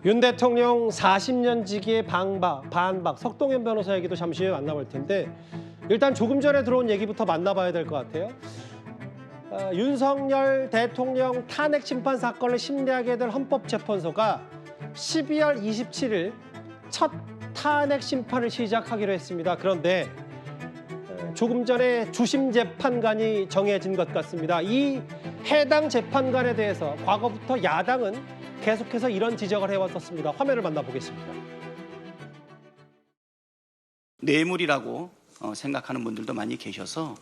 윤 대통령 40년 지기의 반박, 석동현 변호사 얘기도 잠시 후에 만나볼 텐데 일단 조금 전에 들어온 얘기부터 만나봐야 될 것 같아요. 윤석열 대통령 탄핵 심판 사건을 심리하게 될 헌법재판소가 12월 27일 첫 탄핵 심판을 시작하기로 했습니다. 그런데 조금 전에 주심 재판관이 정해진 것 같습니다. 이 해당 재판관에 대해서 과거부터 야당은 계속해서 이런 지적을 해왔었습니다. 화면을 만나보겠습니다. 뇌물이라고 생각하는 분들도 많이 계셔서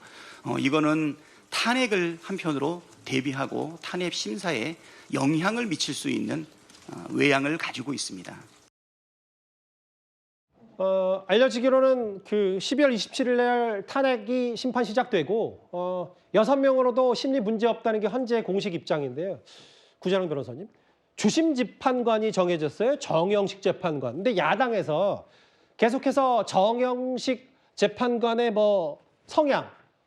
이거는 탄핵을 한편으로 대비하고 탄핵 심사에 영향을 미칠 수 있는 외양을 가지고 있습니다. 알려지기로는 그 12월 27일 날 탄핵이 심판 시작되고 6명으로도 심리 문제 없다는 게 현재 공식 입장인데요. 구자영 변호사님, 주심 재판관이 정해졌어요. 정영식 재판관. 근데 야당에서 계속해서 정영식 재판관의 성향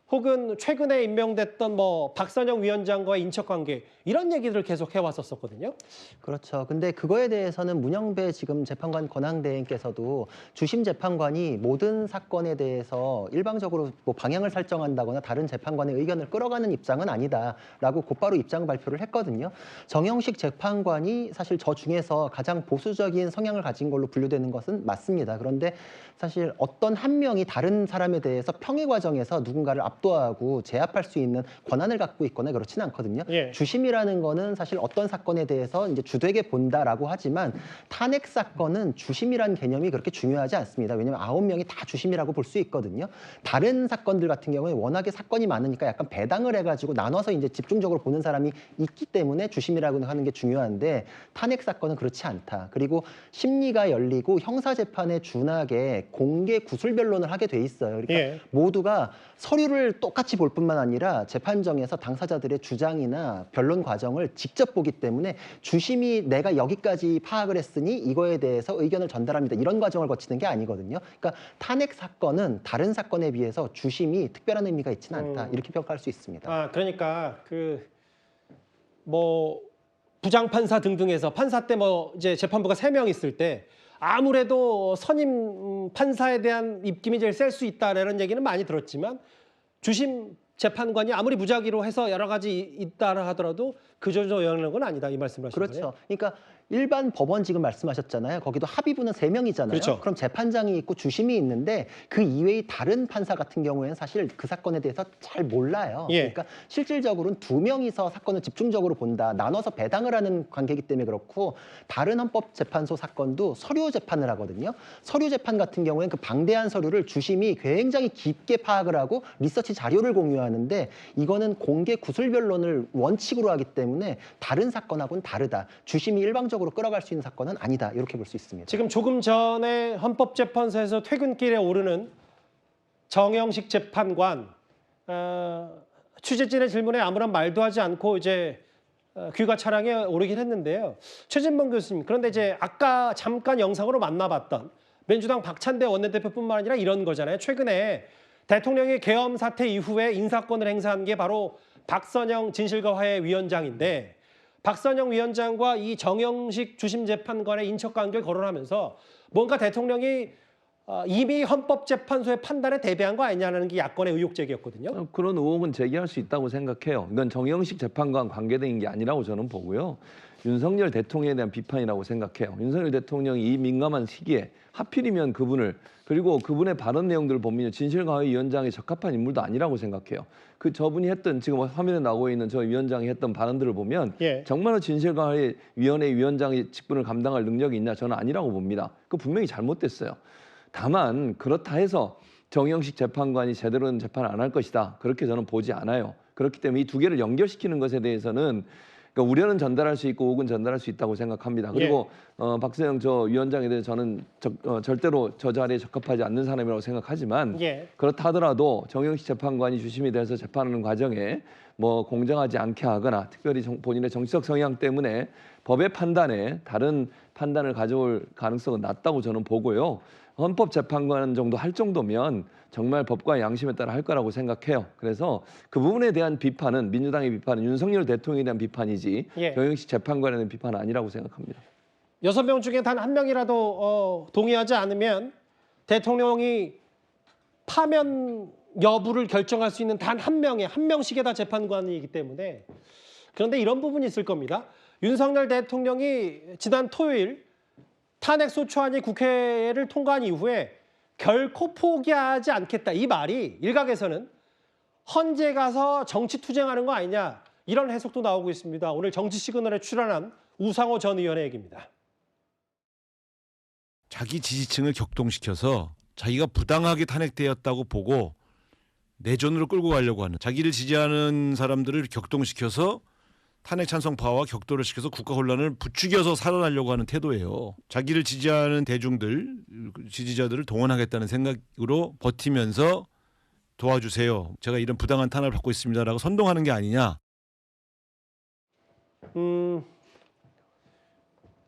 혹은 최근에 임명됐던 박선영 위원장과의 인척관계 이런 얘기들을 계속 해왔었거든요. 그렇죠. 근데 그거에 대해서는 문영배 지금 재판관 권한대행께서도 주심 재판관이 모든 사건에 대해서 일방적으로 방향을 설정한다거나 다른 재판관의 의견을 끌어가는 입장은 아니다라고 곧바로 입장 발표를 했거든요. 정영식 재판관이 사실 저 중에서 가장 보수적인 성향을 가진 걸로 분류되는 것은 맞습니다. 그런데 사실 어떤 한 명이 다른 사람에 대해서 평의 과정에서 누군가를 압도하고 제압할 수 있는 권한을 갖고 있거나 그렇지는 않거든요. 예. 주심이라는 거는 사실 어떤 사건에 대해서 이제 주되게 본다라고 하지만 탄핵 사건은 주심이라는 개념이 그렇게 중요하지 않습니다. 왜냐하면 9명이 다 주심이라고 볼 수 있거든요. 다른 사건들 같은 경우에 워낙에 사건이 많으니까 약간 배당을 해가지고 나눠서 이제 집중적으로 보는 사람이 있기 때문에 주심이라고 하는 게 중요한데 탄핵 사건은 그렇지 않다. 그리고 심리가 열리고 형사재판에 준하게 공개 구술 변론을 하게 돼 있어요. 그러니까 예. 모두가 서류를 똑같이 볼 뿐만 아니라 재판정에서 당사자들의 주장이나 변론 과정을 직접 보기 때문에 주심이 내가 여기까지 파악을 했으니 이거에 대해서 의견을 전달합니다. 이런 과정을 거치는 게 아니거든요. 그러니까 탄핵 사건은 다른 사건에 비해서 주심이 특별한 의미가 있지는 않다. 이렇게 평가할 수 있습니다. 그러니까 부장판사 등등해서 판사 때 이제 재판부가 3명 있을 때 아무래도 선임 판사에 대한 입김이 제일 셀 수 있다라는 얘기는 많이 들었지만 주심 재판관이 아무리 무작위로 해서 여러 가지 있다 하더라도 그 정도 영향력은 아니다 이 말씀을 하신 거예요? 그렇죠. 그러니까 일반 법원 지금 말씀하셨잖아요. 거기도 합의부는 3명이잖아요. 그렇죠. 그럼 재판장이 있고 주심이 있는데 그 이외의 다른 판사 같은 경우에는 사실 그 사건에 대해서 잘 몰라요. 예. 그러니까 실질적으로는 2명이서 사건을 집중적으로 본다. 나눠서 배당을 하는 관계이기 때문에 그렇고 다른 헌법재판소 사건도 서류 재판을 하거든요. 서류 재판 같은 경우에는 그 방대한 서류를 주심이 굉장히 깊게 파악을 하고 리서치 자료를 공유하는데 이거는 공개 구술 변론을 원칙으로 하기 때문에 다른 사건하고는 다르다. 주심이 일방적으로 끌어갈 수 있는 사건은 아니다. 이렇게 볼 수 있습니다. 지금 조금 전에 헌법재판소에서 퇴근길에 오르는 정영식 재판관 취재진의 질문에 아무런 말도 하지 않고 이제 귀가 차량에 오르긴 했는데요. 최진봉 교수님, 그런데 이제 아까 잠깐 영상으로 만나봤던 민주당 박찬대 원내대표뿐만 아니라 이런 거잖아요. 최근에 대통령이 계엄 사태 이후에 인사권을 행사한 게 바로 박선영 진실과 화해 위원장인데 박선영 위원장과 이 정영식 주심 재판관의 인척관계를 거론하면서 뭔가 대통령이 이미 헌법재판소의 판단에 대비한 거 아니냐는 게 야권의 의혹 제기였거든요. 그런 의혹은 제기할 수 있다고 생각해요. 이건 정영식 재판관 관계된 게 아니라고 저는 보고요. 윤석열 대통령에 대한 비판이라고 생각해요. 윤석열 대통령이 이 민감한 시기에 하필이면 그분을 그리고 그분의 발언 내용들을 보면 진실과외 위원장에 적합한 인물도 아니라고 생각해요. 저분이 했던 지금 화면에 나오고 있는 저 위원장이 했던 발언들을 보면 예. 정말로 진실과외 위원회 위원장의 직분을 감당할 능력이 있냐 저는 아니라고 봅니다. 그 분명히 잘못됐어요. 다만 그렇다 해서 정영식 재판관이 제대로 된 재판을 안 할 것이다. 그렇게 저는 보지 않아요. 그렇기 때문에 이 두 개를 연결시키는 것에 대해서는 그러니까 우려는 전달할 수 있고 혹은 전달할 수 있다고 생각합니다. 그리고 박선영 저 위원장에 대해서 저는 절대로 저 자리에 적합하지 않는 사람이라고 생각하지만 그렇다 하더라도 정영식 재판관이 주심이 돼서 재판하는 과정에 공정하지 않게 하거나 특별히 본인의 정치적 성향 때문에 법의 판단에 다른 판단을 가져올 가능성은 낮다고 저는 보고요. 헌법재판관 정도 할 정도면 정말 법과 양심에 따라 할 거라고 생각해요. 그래서 그 부분에 대한 비판은 민주당의 비판은 윤석열 대통령에 대한 비판이지 정영식 재판관에 대한 비판은 아니라고 생각합니다. 6명 중에 단 한 명이라도 동의하지 않으면 대통령이 파면 여부를 결정할 수 있는 단 한 명씩의 다 재판관이기 때문에 그런데 이런 부분이 있을 겁니다. 윤석열 대통령이 지난 토요일 탄핵소추안이 국회를 통과한 이후에 결코 포기하지 않겠다. 이 말이 일각에서는 헌재 가서 정치 투쟁하는 거 아니냐 이런 해석도 나오고 있습니다. 오늘 정치 시그널에 출연한 우상호 전 의원의 얘기입니다. 자기 지지층을 격동시켜서 자기가 부당하게 탄핵되었다고 보고 내전으로 끌고 가려고 하는, 자기를 지지하는 사람들을 격동시켜서 탄핵 찬성파와 격돌을 시켜서 국가 혼란을 부추겨서 살아나려고 하는 태도예요. 자기를 지지하는 대중들, 지지자들을 동원하겠다는 생각으로 버티면서 도와주세요, 제가 이런 부당한 탄압을 받고 있습니다라고 선동하는 게 아니냐.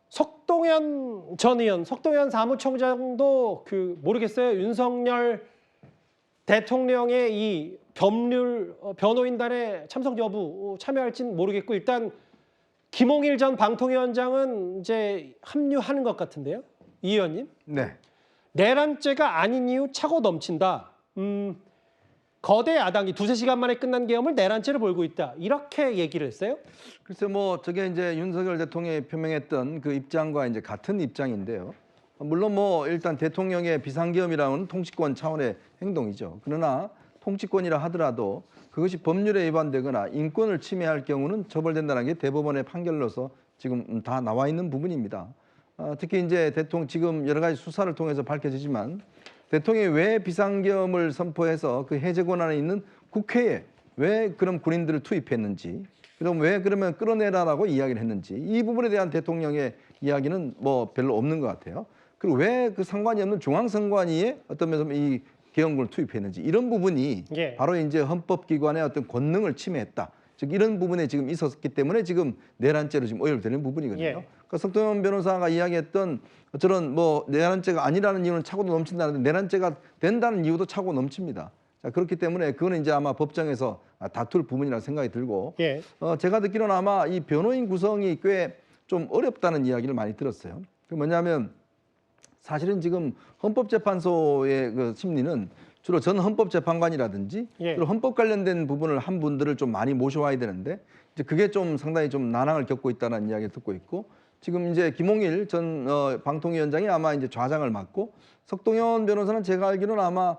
석동현 전 의원, 석동현 사무총장도 모르겠어요. 윤석열 대통령의 이 법률 변호인단의 참석 여부 참여할지는 모르겠고 일단 김홍일 전 방통위원장은 이제 합류하는 것 같은데요. 이 의원님. 네. 내란죄가 아닌 이유 차고 넘친다. 거대 야당이 2~3시간 만에 끝난 계엄을 내란죄로 몰고 있다. 이렇게 얘기를 했어요. 글쎄 뭐 저게 이제 윤석열 대통령이 표명했던 그 입장과 이제 같은 입장인데요. 물론 뭐 일단 대통령의 비상계엄이라는 통치권 차원의 행동이죠. 그러나 통치권이라 하더라도 그것이 법률에 위반되거나 인권을 침해할 경우는 처벌된다는 게 대법원의 판결로서 지금 다 나와 있는 부분입니다. 특히 이제 지금 여러 가지 수사를 통해서 밝혀지지만 대통령이 왜 비상계엄을 선포해서 그 해제 권한에 있는 국회에 왜 그럼 군인들을 투입했는지, 그럼 왜 그러면 끌어내라라고 이야기를 했는지, 이 부분에 대한 대통령의 이야기는 뭐 별로 없는 것 같아요. 그리고 왜 그 상관이 없는 중앙선관위에 어떤 면에서 이 계엄군을 투입했는지, 이런 부분이 예. 바로 이제 헌법기관의 어떤 권능을 침해했다. 즉 이런 부분에 지금 있었기 때문에 지금 내란죄로 지금 의율되는 부분이거든요. 예. 그러니까 석동현 변호사가 이야기했던 저런 뭐 내란죄가 아니라는 이유는 차고도 넘친다는데 내란죄가 된다는 이유도 차고 넘칩니다. 자, 그렇기 때문에 그거는 이제 아마 법정에서 다툴 부분이라고 생각이 들고, 예. 제가 듣기로는 아마 이 변호인 구성이 꽤 좀 어렵다는 이야기를 많이 들었어요. 그 뭐냐면 사실은 지금 헌법재판소의 그 심리는 주로 전 헌법재판관이라든지 예. 그리고 헌법 관련된 부분을 한 분들을 좀 많이 모셔와야 되는데 이제 그게 좀 상당히 좀 난항을 겪고 있다는 이야기를 듣고 있고, 지금 이제 김홍일 전 방통위원장이 아마 이제 좌장을 맡고, 석동현 변호사는 제가 알기로는 아마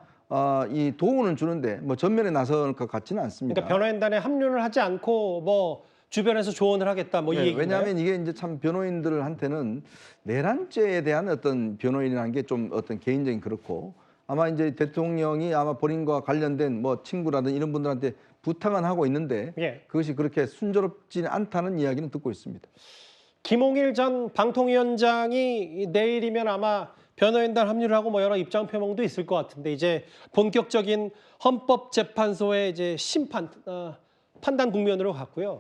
이 도움은 주는데 뭐 전면에 나설 것 같지는 않습니다. 그러니까 변호인단에 합류를 하지 않고 뭐 주변에서 조언을 하겠다 뭐 이 얘기인가요? 왜냐하면 이게 이제 참 변호인들한테는 내란죄에 대한 어떤 변호인이라는 게 좀 어떤 개인적인 그렇고, 아마 이제 대통령이 아마 본인과 관련된 뭐 친구라든 이런 분들한테 부탁은 하고 있는데 예. 그것이 그렇게 순조롭지는 않다는 이야기는 듣고 있습니다. 김홍일 전 방통위원장이 내일이면 아마 변호인단 합류를 하고 뭐 여러 입장 표명도 있을 것 같은데 이제 본격적인 헌법재판소의 이제 심판 판단 국면으로 갔고요.